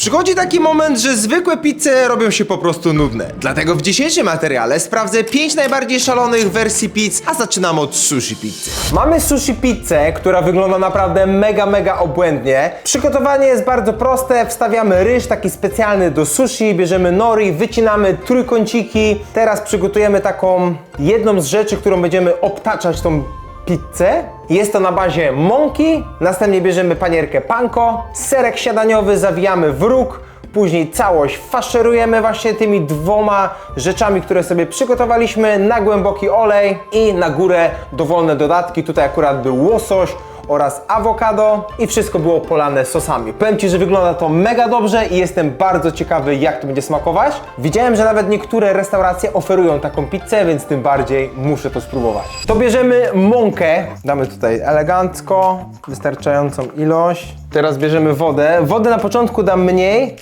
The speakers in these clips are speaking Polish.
Przychodzi taki moment, że zwykłe pizze robią się po prostu nudne. Dlatego w dzisiejszym materiale sprawdzę 5 najbardziej szalonych wersji pizz, a zaczynamy od sushi pizzy. Mamy sushi pizzę, która wygląda naprawdę mega obłędnie. Przygotowanie jest bardzo proste, wstawiamy ryż taki specjalny do sushi, bierzemy nori, wycinamy trójkąciki. Teraz przygotujemy taką jedną z rzeczy, którą będziemy obtaczać tą pizzę. Jest to na bazie mąki, następnie bierzemy panierkę panko, serek śniadaniowy zawijamy w róg, później całość faszerujemy właśnie tymi dwoma rzeczami, które sobie przygotowaliśmy, na głęboki olej i na górę dowolne dodatki. Tutaj akurat był łosoś oraz awokado i wszystko było polane sosami. Powiem Ci, że wygląda to mega dobrze i jestem bardzo ciekawy, jak to będzie smakować. Widziałem, że nawet niektóre restauracje oferują taką pizzę, więc tym bardziej muszę to spróbować. To bierzemy mąkę, damy tutaj elegancko, wystarczającą ilość. Teraz bierzemy wodę. Wodę na początku dam mniej,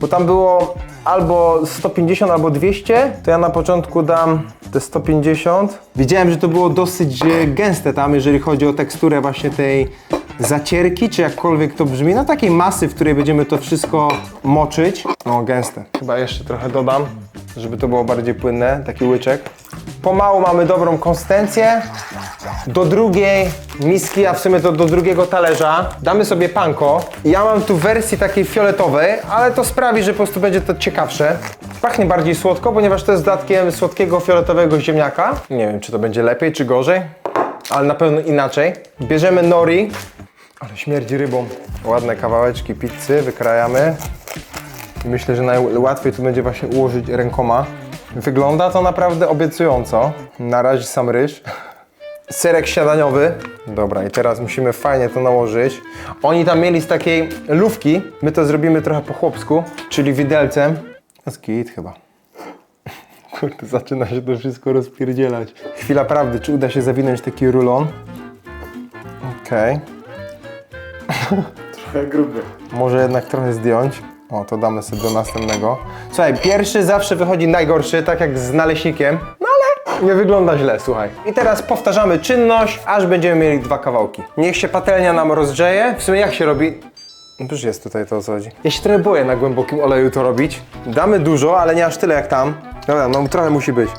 bo tam było albo 150, albo 200, to ja na początku dam te 150. Widziałem, że to było dosyć gęste tam, jeżeli chodzi o teksturę właśnie tej zacierki, czy jakkolwiek to brzmi, no takiej masy, w której będziemy to wszystko moczyć. No gęste. Chyba jeszcze trochę dodam, żeby to było bardziej płynne, taki łyczek. Pomału mamy dobrą konsystencję. Do drugiej miski, a w sumie to do drugiego talerza damy sobie panko. Ja mam tu wersję takiej fioletowej, ale to sprawi, że po prostu będzie to ciekawsze. Pachnie bardziej słodko, ponieważ to jest dodatkiem słodkiego fioletowego ziemniaka. Nie wiem, czy to będzie lepiej, czy gorzej, ale na pewno inaczej. Bierzemy nori, ale śmierdzi rybą. Ładne kawałeczki pizzy wykrajamy. I myślę, że najłatwiej tu będzie właśnie ułożyć rękoma. Wygląda to naprawdę obiecująco. Na razie sam ryż. Serek śniadaniowy. Dobra, i teraz musimy fajnie to nałożyć. Oni tam mieli z takiej lufki. My to zrobimy trochę po chłopsku, czyli widelcem. To jest git chyba. Kurde, zaczyna się to wszystko rozpierdzielać. Chwila prawdy, czy uda się zawinąć taki rulon? Okej. Trochę gruby. Może jednak trochę zdjąć. O, to damy sobie do następnego. Słuchaj, pierwszy zawsze wychodzi najgorszy, tak jak z naleśnikiem. No ale nie wygląda źle, słuchaj. I teraz powtarzamy czynność, aż będziemy mieli 2 kawałki. Niech się patelnia nam rozgrzeje. W sumie jak się robi? No przecież jest tutaj to, o co chodzi. Ja się trochę boję na głębokim oleju to robić. Damy dużo, ale nie aż tyle jak tam. Dobra, no trochę musi być.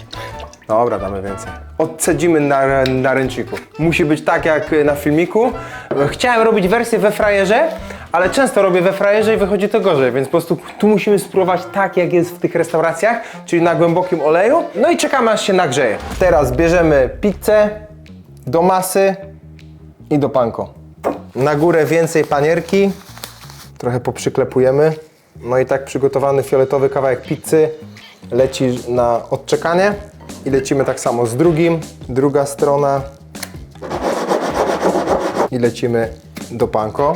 Dobra, damy więcej. Odcedzimy na ręczniku. Musi być tak jak na filmiku. Chciałem robić wersję we frajerze, ale często robię we frajerze i wychodzi to gorzej, więc po prostu tu musimy spróbować tak jak jest w tych restauracjach, czyli na głębokim oleju. No i czekamy aż się nagrzeje. Teraz bierzemy pizzę do masy i do panko. Na górę więcej panierki. Trochę poprzyklepujemy. No i tak przygotowany fioletowy kawałek pizzy leci na odczekanie. I lecimy tak samo z drugim, druga strona i lecimy do panko.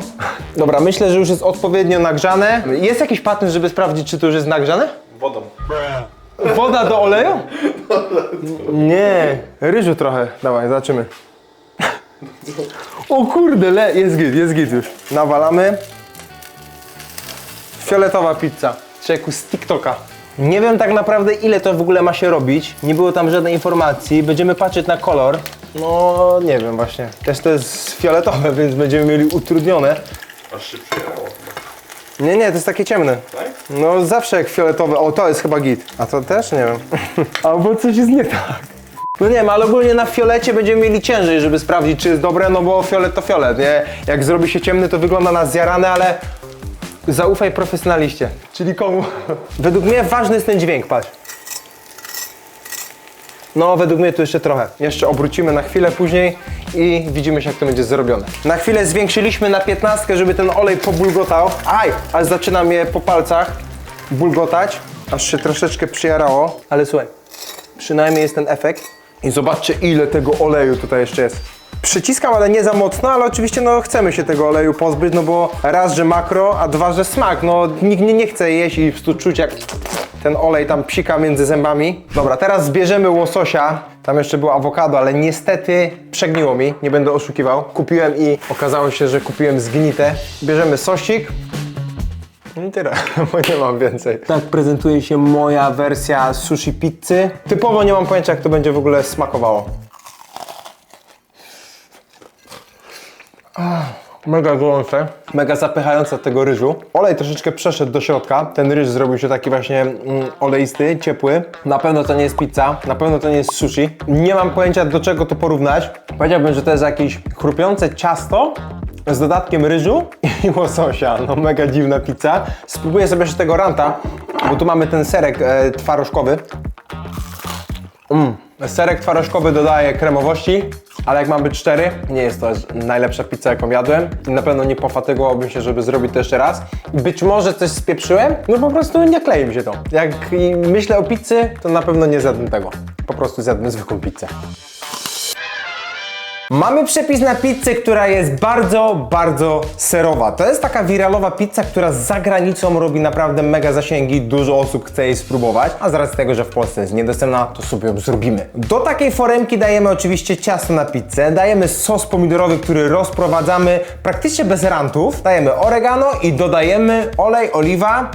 Dobra, myślę, że już jest odpowiednio nagrzane. Jest jakiś patent, żeby sprawdzić, czy to już jest nagrzane? Wodą. Woda do oleju? Nie, ryżu trochę. Dawaj, zobaczymy. O kurde, jest git już. Nawalamy. Fioletowa pizza. Człowieku z TikToka. Nie wiem tak naprawdę, ile to w ogóle ma się robić. Nie było tam żadnej informacji. Będziemy patrzeć na kolor. No, nie wiem właśnie. Też to jest fioletowe, więc będziemy mieli utrudnione. Aż się przyjęło. Nie, to jest takie ciemne. Tak? No, zawsze jak fioletowe. O, to jest chyba git. A to też? Nie wiem. Albo coś jest nie tak. No nie wiem, ale ogólnie na fiolecie będziemy mieli ciężej, żeby sprawdzić, czy jest dobre, no bo fiolet to fiolet, nie? Jak zrobi się ciemny, to wygląda na zjarane, ale zaufaj profesjonaliście. Czyli komu? Według mnie ważny jest ten dźwięk, patrz. No, według mnie tu jeszcze trochę. Jeszcze obrócimy na chwilę później i widzimy się, jak to będzie zrobione. Na chwilę zwiększyliśmy na 15, żeby ten olej pobulgotał. Aj, aż zaczyna mnie po palcach bulgotać, aż się troszeczkę przyjarało. Ale słuchaj, przynajmniej jest ten efekt. I zobaczcie, ile tego oleju tutaj jeszcze jest. Przyciskam, ale nie za mocno, ale oczywiście no chcemy się tego oleju pozbyć, no bo raz, że makro, a dwa, że smak. No nikt nie chce jeść i po prostu czuć, jak ten olej tam psika między zębami. Dobra, teraz zbierzemy łososia. Tam jeszcze było awokado, ale niestety przegniło mi, nie będę oszukiwał. Kupiłem i okazało się, że kupiłem zgnite. Bierzemy sosik. I tyle, bo nie mam więcej. Tak prezentuje się moja wersja sushi pizzy. Typowo nie mam pojęcia, jak to będzie w ogóle smakowało. Mega gorące, mega zapychające tego ryżu. Olej troszeczkę przeszedł do środka. Ten ryż zrobił się taki właśnie oleisty, ciepły. Na pewno to nie jest pizza, na pewno to nie jest sushi. Nie mam pojęcia, do czego to porównać. Powiedziałbym, że to jest jakieś chrupiące ciasto z dodatkiem ryżu i łososia. No mega dziwna pizza. Spróbuję sobie jeszcze tego ranta, bo tu mamy ten serek twarożkowy. Serek twarożkowy dodaje kremowości, ale jak mam być szczery, nie jest to najlepsza pizza, jaką jadłem i na pewno nie pofatygowałbym się, żeby zrobić to jeszcze raz. Być może coś spieprzyłem, no po prostu nie klei mi się to. Jak myślę o pizzy, to na pewno nie zjadłem tego. Po prostu zjadłem zwykłą pizzę. Mamy przepis na pizzę, która jest bardzo, bardzo serowa. To jest taka wiralowa pizza, która za granicą robi naprawdę mega zasięgi. Dużo osób chce jej spróbować, a z racji tego, że w Polsce jest niedostępna, to sobie ją zrobimy. Do takiej foremki dajemy oczywiście ciasto na pizzę, dajemy sos pomidorowy, który rozprowadzamy praktycznie bez rantów, dajemy oregano i dodajemy olej, oliwa.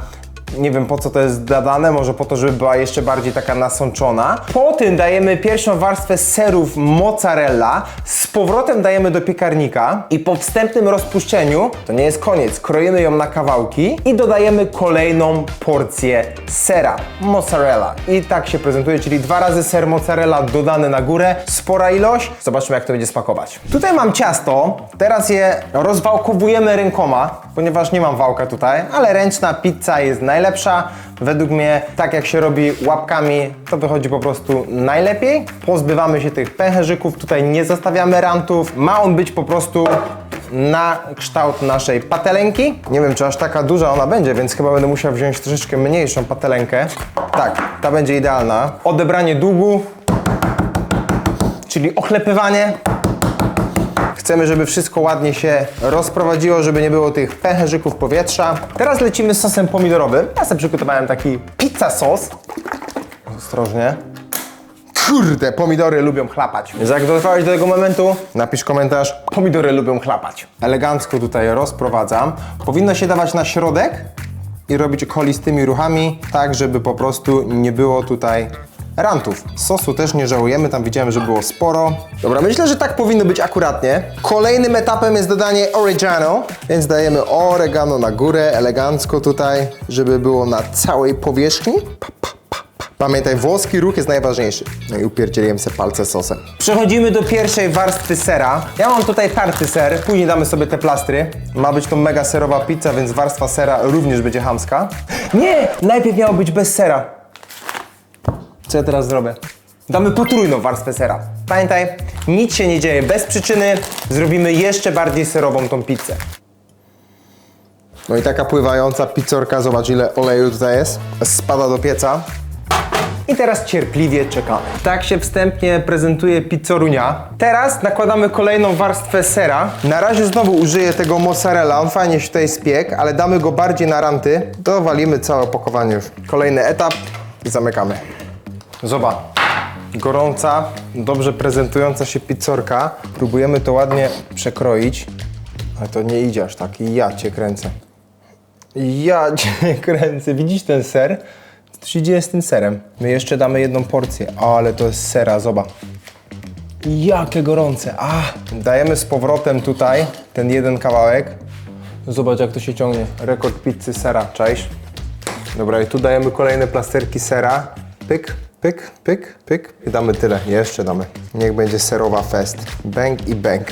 Nie wiem po co to jest dodane, może po to, żeby była jeszcze bardziej taka nasączona. Po tym dajemy pierwszą warstwę serów mozzarella, z powrotem dajemy do piekarnika i po wstępnym rozpuszczeniu, to nie jest koniec, kroimy ją na kawałki i dodajemy kolejną porcję sera mozzarella. I tak się prezentuje, czyli 2 razy ser mozzarella dodany na górę, spora ilość. Zobaczmy, jak to będzie smakować. Tutaj mam ciasto, teraz je rozwałkowujemy rękoma, ponieważ nie mam wałka tutaj, ale ręczna pizza jest najlepsza. Według mnie, tak jak się robi łapkami, to wychodzi po prostu najlepiej. Pozbywamy się tych pęcherzyków, tutaj nie zostawiamy rantów. Ma on być po prostu na kształt naszej patelenki. Nie wiem, czy aż taka duża ona będzie, więc chyba będę musiał wziąć troszeczkę mniejszą patelenkę. Tak, ta będzie idealna. Odebranie długu, czyli ochlepywanie. Chcemy, żeby wszystko ładnie się rozprowadziło, żeby nie było tych pęcherzyków powietrza. Teraz lecimy z sosem pomidorowym. Ja sobie przygotowałem taki pizza sos. Ostrożnie. Kurde, pomidory lubią chlapać. Więc jak dotrwałeś do tego momentu, napisz komentarz. Pomidory lubią chlapać. Elegancko tutaj rozprowadzam. Powinno się dawać na środek i robić kolistymi ruchami, tak żeby po prostu nie było tutaj rantów. Sosu też nie żałujemy, tam widziałem, że było sporo. Dobra, myślę, że tak powinno być akuratnie. Kolejnym etapem jest dodanie oregano, więc dajemy oregano na górę, elegancko tutaj, żeby było na całej powierzchni. Pamiętaj, włoski ruch jest najważniejszy. No i upierdzieliłem sobie palce sosem. Przechodzimy do pierwszej warstwy sera. Ja mam tutaj tarty ser, później damy sobie te plastry. Ma być to mega serowa pizza, więc warstwa sera również będzie chamska. Nie! Najpierw miało być bez sera. Co ja teraz zrobię? Damy potrójną warstwę sera. Pamiętaj, nic się nie dzieje bez przyczyny. Zrobimy jeszcze bardziej serową tą pizzę. No i taka pływająca pizzorka, zobacz ile oleju tutaj jest. Spada do pieca. I teraz cierpliwie czekamy. Tak się wstępnie prezentuje pizzorunia. Teraz nakładamy kolejną warstwę sera. Na razie znowu użyję tego mozzarella, on fajnie się tutaj spiekł, ale damy go bardziej na ranty. Dowalimy całe opakowanie już. Kolejny etap i zamykamy. Zobacz, gorąca, dobrze prezentująca się pizzorka. Próbujemy to ładnie przekroić, ale to nie idzie aż tak. Ja cię kręcę. Ja cię kręcę. Widzisz ten ser? Co się dzieje z tym serem? My jeszcze damy jedną porcję, ale to jest sera, zobacz. Jakie gorące. Dajemy z powrotem tutaj ten jeden kawałek. Zobacz, jak to się ciągnie. Rekord pizzy sera, czaisz? Dobra, i tu dajemy kolejne plasterki sera. Pyk. Pyk, pyk, pyk. I damy tyle. Jeszcze damy. Niech będzie serowa fest. Bang i bang.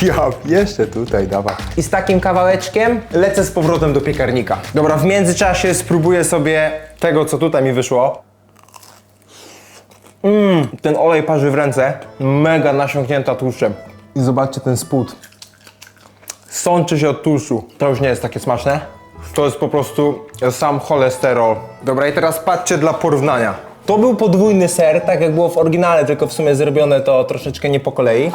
Ja, jeszcze tutaj dawaj. I z takim kawałeczkiem lecę z powrotem do piekarnika. Dobra, w międzyczasie spróbuję sobie tego, co tutaj mi wyszło. Ten olej parzy w ręce. Mega nasiąknięta tłuszczem. I zobaczcie ten spód. Sączy się od tłuszczu. To już nie jest takie smaczne. To jest po prostu sam cholesterol. Dobra, i teraz patrzcie dla porównania. To był podwójny ser, tak jak było w oryginale, tylko w sumie zrobione to troszeczkę nie po kolei.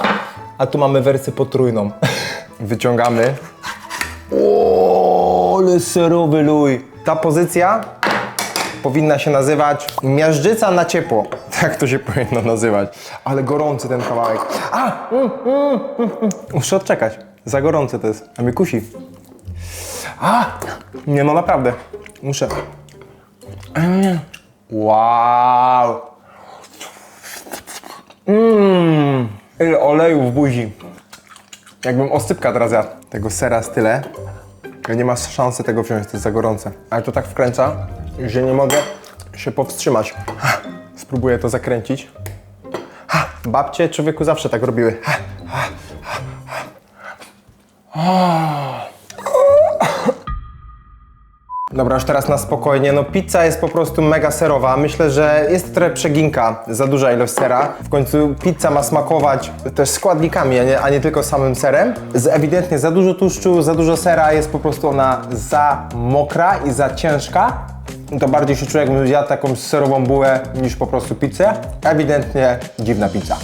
A tu mamy wersję potrójną. Wyciągamy. O, ale serowy luj. Ta pozycja powinna się nazywać miażdżyca na ciepło. Tak to się powinno nazywać. Ale gorący ten kawałek. Muszę odczekać. Za gorący to jest. A mnie kusi. Nie no, naprawdę. Muszę. Wow! Ile oleju w buzi. Jakbym oscypka teraz jadł. Tego sera jest tyle, że nie ma szansy tego wziąć, to jest za gorące. Ale to tak wkręca, że nie mogę się powstrzymać. Spróbuję to zakręcić. Babcie, człowieku, zawsze tak robiły. Dobra, już teraz na spokojnie. No pizza jest po prostu mega serowa. Myślę, że jest trochę przeginka, za duża ilość sera. W końcu pizza ma smakować też składnikami, a nie tylko samym serem. Ewidentnie za dużo tłuszczu, za dużo sera, jest po prostu ona za mokra i za ciężka. To bardziej się czuję, jakbym jadł taką serową bułę niż po prostu pizzę. Ewidentnie dziwna pizza.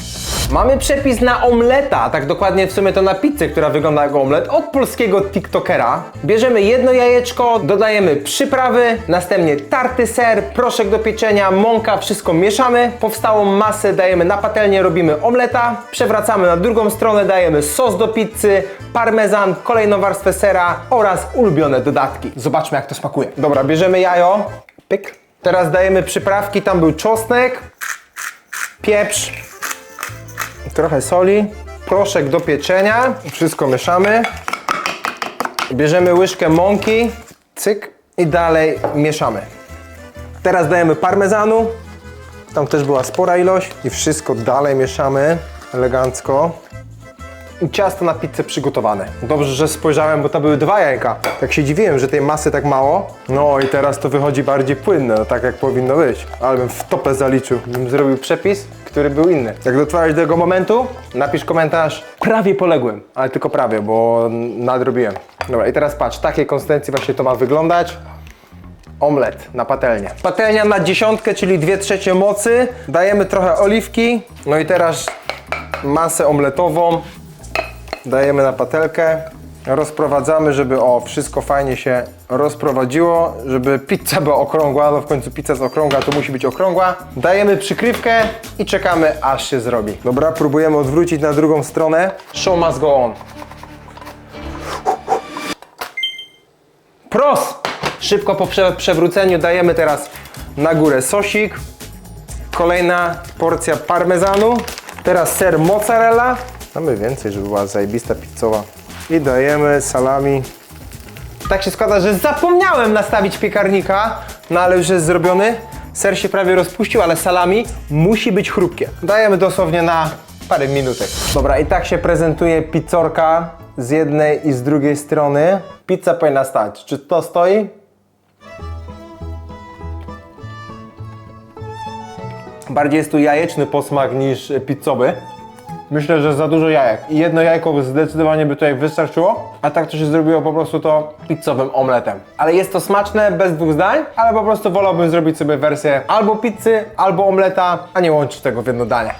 Mamy przepis na omleta, tak dokładnie w sumie to na pizzę, która wygląda jak omlet, od polskiego tiktokera. Bierzemy jedno jajeczko, dodajemy przyprawy, następnie tarty ser, proszek do pieczenia, mąka, wszystko mieszamy. Powstałą masę dajemy na patelnię, robimy omleta, przewracamy na drugą stronę, dajemy sos do pizzy, parmezan, kolejną warstwę sera oraz ulubione dodatki. Zobaczmy, jak to smakuje. Dobra, bierzemy jajo, pyk. Teraz dajemy przyprawki, tam był czosnek, pieprz, trochę soli, proszek do pieczenia, wszystko mieszamy. Bierzemy łyżkę mąki, cyk i dalej mieszamy. Teraz dajemy parmezanu, tam też była spora ilość i wszystko dalej mieszamy elegancko. I ciasto na pizzę przygotowane. Dobrze, że spojrzałem, bo to były 2 jajka. Tak się dziwiłem, że tej masy tak mało. No i teraz to wychodzi bardziej płynne, no tak jak powinno być. Ale bym w topę zaliczył, bym zrobił przepis, który był inny. Jak dotrwałeś do tego momentu, napisz komentarz. Prawie poległem, ale tylko prawie, bo nadrobiłem. Dobra, i teraz patrz, takiej konsystencji właśnie to ma wyglądać. Omlet na patelnię. Patelnia na 10, czyli 2/3 mocy. Dajemy trochę oliwki. No i teraz masę omletową dajemy na patelkę, rozprowadzamy, żeby wszystko fajnie się rozprowadziło, żeby pizza była okrągła, no w końcu pizza jest okrągła, to musi być okrągła. Dajemy przykrywkę i czekamy, aż się zrobi. Dobra, próbujemy odwrócić na drugą stronę. Show must go on. Prost! Szybko po przewróceniu dajemy teraz na górę sosik. Kolejna porcja parmezanu. Teraz ser mozzarella. Mamy więcej, żeby była zajebista pizzowa. I dajemy salami. Tak się składa, że zapomniałem nastawić piekarnika, no ale już jest zrobiony. Ser się prawie rozpuścił, ale salami musi być chrupkie. Dajemy dosłownie na parę minutek. Dobra, i tak się prezentuje pizzorka z jednej i z drugiej strony. Pizza powinna stać. Czy to stoi? Bardziej jest tu jajeczny posmak niż pizzowy. Myślę, że za dużo jajek. I jedno jajko zdecydowanie by tutaj wystarczyło, a tak to się zrobiło po prostu to pizzowym omletem. Ale jest to smaczne, bez dwóch zdań, ale po prostu wolałbym zrobić sobie wersję albo pizzy, albo omleta, a nie łączyć tego w jedno danie.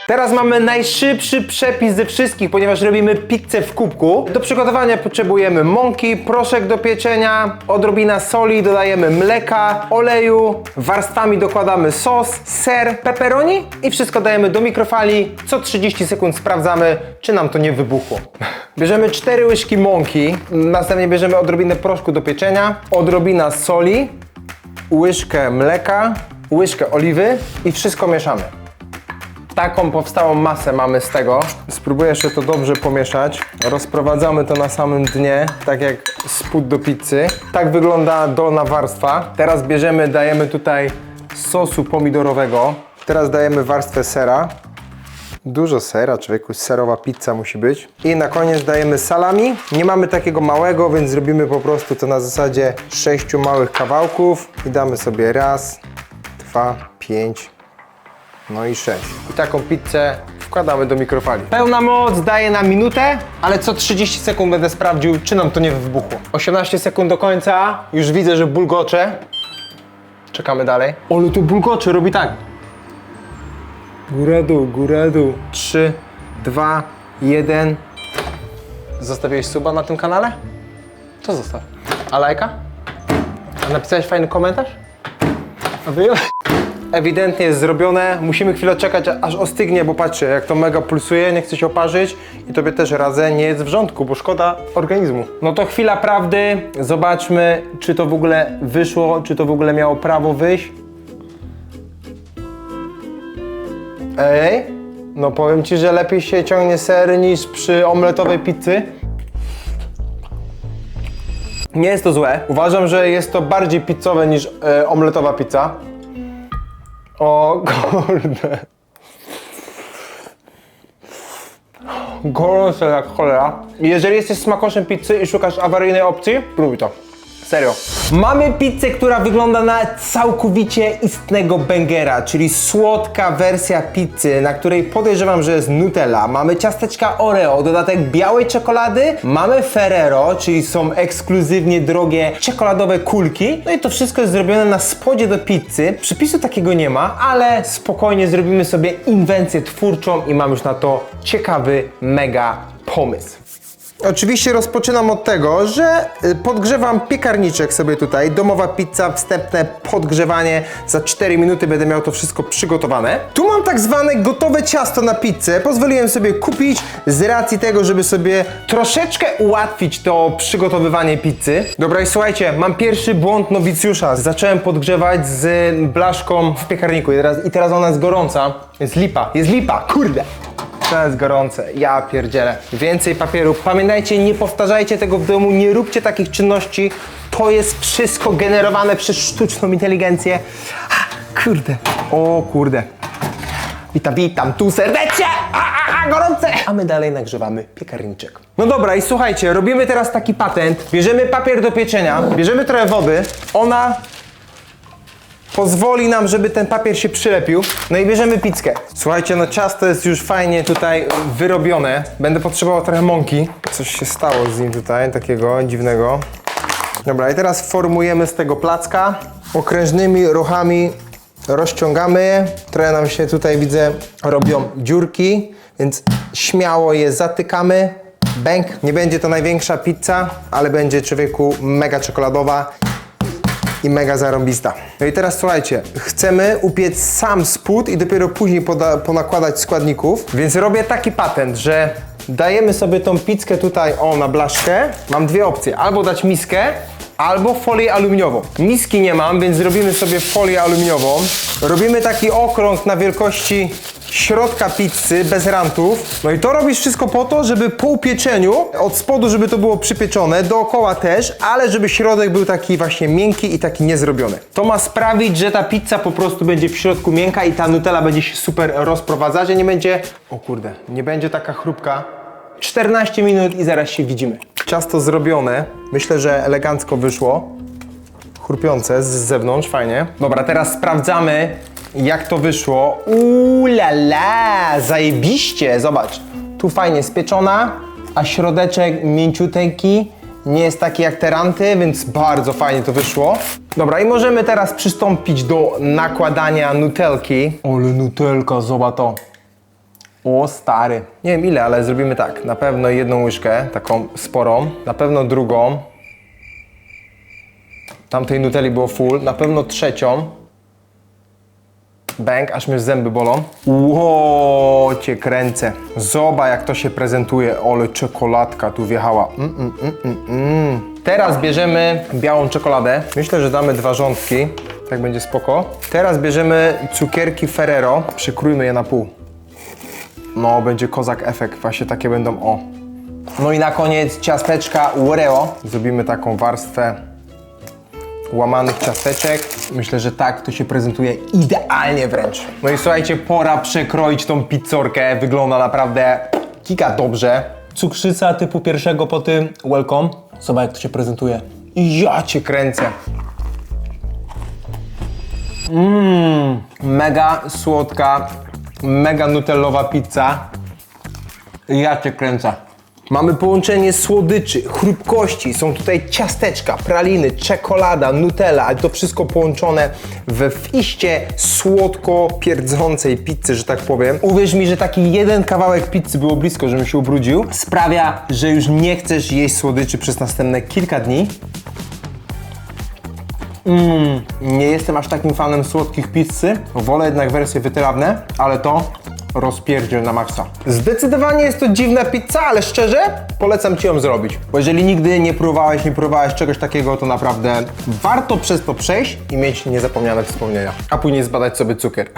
Teraz mamy najszybszy przepis ze wszystkich, ponieważ robimy pizzę w kubku. Do przygotowania potrzebujemy mąki, proszek do pieczenia, odrobina soli, dodajemy mleka, oleju, warstwami dokładamy sos, ser, pepperoni i wszystko dajemy do mikrofali. Co 30 sekund sprawdzamy, czy nam to nie wybuchło. Bierzemy 4 łyżki mąki, następnie bierzemy odrobinę proszku do pieczenia, odrobina soli, łyżkę mleka, łyżkę oliwy i wszystko mieszamy. Taką powstałą masę mamy z tego. Spróbuję jeszcze to dobrze pomieszać. Rozprowadzamy to na samym dnie, tak jak spód do pizzy. Tak wygląda dolna warstwa. Teraz bierzemy, dajemy tutaj sosu pomidorowego. Teraz dajemy warstwę sera. Dużo sera, człowieku, serowa pizza musi być. I na koniec dajemy salami. Nie mamy takiego małego, więc zrobimy po prostu to na zasadzie 6 małych kawałków. I damy sobie 1, 2, 5, no i 6. I taką pizzę wkładamy do mikrofali. Pełna moc daje na minutę, ale co 30 sekund będę sprawdził, czy nam to nie wybuchło. 18 sekund do końca, już widzę, że bulgocze. Czekamy dalej. Ale tu bulgocze, robi tak. Góra dół. 3, 2, 1. Zostawiłeś suba na tym kanale? To zostaw. A lajka? A napisałeś fajny komentarz? A wy? Ewidentnie jest zrobione, musimy chwilę czekać, aż ostygnie, bo patrzcie, jak to mega pulsuje, nie chce się oparzyć i tobie też radzę, nie jedz wrzątku, bo szkoda organizmu. No to chwila prawdy, zobaczmy, czy to w ogóle wyszło, czy to w ogóle miało prawo wyjść. Ej, No powiem ci, że lepiej się ciągnie ser niż przy omletowej pizzy. Nie jest to złe. Uważam, że jest to bardziej pizzowe niż omletowa pizza. O kurde. Gorące jak cholera. Jeżeli jesteś smakoszem pizzy i szukasz awaryjnej opcji, spróbuj to. Serio. Mamy pizzę, która wygląda na całkowicie istnego bangera, czyli słodka wersja pizzy, na której podejrzewam, że jest Nutella. Mamy ciasteczka Oreo, dodatek białej czekolady, mamy Ferrero, czyli są ekskluzywnie drogie czekoladowe kulki. No i to wszystko jest zrobione na spodzie do pizzy. Przepisu takiego nie ma, ale spokojnie zrobimy sobie inwencję twórczą i mam już na to ciekawy, mega pomysł. Oczywiście rozpoczynam od tego, że podgrzewam piekarniczek sobie tutaj. Domowa pizza, wstępne podgrzewanie. Za 4 minuty będę miał to wszystko przygotowane. Tu mam tak zwane gotowe ciasto na pizzę. Pozwoliłem sobie kupić z racji tego, żeby sobie troszeczkę ułatwić to przygotowywanie pizzy. Dobra i słuchajcie, mam pierwszy błąd nowicjusza. Zacząłem podgrzewać z blaszką w piekarniku i teraz ona jest gorąca. Jest lipa, kurde. To jest gorące, ja pierdzielę. Więcej papieru. Pamiętajcie, nie powtarzajcie tego w domu, nie róbcie takich czynności. To jest wszystko generowane przez sztuczną inteligencję. Kurde. O kurde. Witam tu serdecznie. Gorące. A my dalej nagrzewamy piekarniczek. No dobra i słuchajcie, robimy teraz taki patent. Bierzemy papier do pieczenia, bierzemy trochę wody. Ona pozwoli nam, żeby ten papier się przylepił. No i bierzemy pizzkę. Słuchajcie, no ciasto jest już fajnie tutaj wyrobione. Będę potrzebował trochę mąki. Coś się stało z nim tutaj, takiego dziwnego. Dobra, i teraz formujemy z tego placka. Okrężnymi ruchami rozciągamy je. Trochę nam się tutaj, widzę, robią dziurki, więc śmiało je zatykamy. Bęk. Nie będzie to największa pizza, ale będzie, człowieku, mega czekoladowa i mega zarąbista. No i teraz słuchajcie, chcemy upiec sam spód i dopiero później ponakładać składników, więc robię taki patent, że dajemy sobie tą pizzkę tutaj na blaszkę. Mam dwie opcje, albo dać miskę, albo folię aluminiową. Miski nie mam, więc zrobimy sobie folię aluminiową. Robimy taki okrąg na wielkości środka pizzy, bez rantów. No i to robisz wszystko po to, żeby po upieczeniu, od spodu, żeby to było przypieczone, dookoła też, ale żeby środek był taki właśnie miękki i taki niezrobiony. To ma sprawić, że ta pizza po prostu będzie w środku miękka i ta Nutella będzie się super rozprowadzać, a nie będzie, o kurde, nie będzie taka chrupka. 14 minut i zaraz się widzimy. Ciasto zrobione, myślę, że elegancko wyszło. Chrupiące z zewnątrz, fajnie. Dobra, teraz sprawdzamy, jak to wyszło. La la, zajebiście, zobacz. Tu fajnie spieczona, a środeczek mięciuteńki. Nie jest taki jak te ranty, więc bardzo fajnie to wyszło. Dobra, i możemy teraz przystąpić do nakładania nutelki. Ale nutelka, zobacz to. O stary. Nie wiem ile, ale zrobimy tak. Na pewno jedną łyżkę, taką sporą. Na pewno drugą. Tamtej nutelli było full. Na pewno trzecią. Bęk, aż mnie zęby bolą. Ło, cię kręcę. Zobacz jak to się prezentuje. Ole, czekoladka tu wjechała. Teraz bierzemy białą czekoladę. Myślę, że damy 2 rządki. Tak będzie spoko. Teraz bierzemy cukierki Ferrero. Przykrójmy je na pół. No, będzie kozak efekt. Właśnie takie będą, o. No i na koniec ciasteczka Oreo. Zrobimy taką warstwę łamanych ciasteczek. Myślę, że tak to się prezentuje idealnie wręcz. No i słuchajcie, pora przekroić tą pizzorkę. Wygląda naprawdę giga dobrze. Cukrzyca typu pierwszego po tym welcome. Zobacz jak to się prezentuje. Ja cię kręcę. Mega słodka, mega nutellowa pizza. Ja cię kręcę. Mamy połączenie słodyczy, chrupkości, są tutaj ciasteczka, praliny, czekolada, nutella, ale to wszystko połączone w iście słodko pierdzącej pizzy, że tak powiem. Uwierz mi, że taki jeden kawałek pizzy było blisko, żebym się ubrudził. Sprawia, że już nie chcesz jeść słodyczy przez następne kilka dni. Nie jestem aż takim fanem słodkich pizzy, wolę jednak wersje wytrawne, ale to rozpierdziel na maksa. Zdecydowanie jest to dziwna pizza, ale szczerze polecam Ci ją zrobić. Bo jeżeli nigdy nie próbowałeś czegoś takiego, to naprawdę warto przez to przejść i mieć niezapomniane wspomnienia. A później zbadać sobie cukier.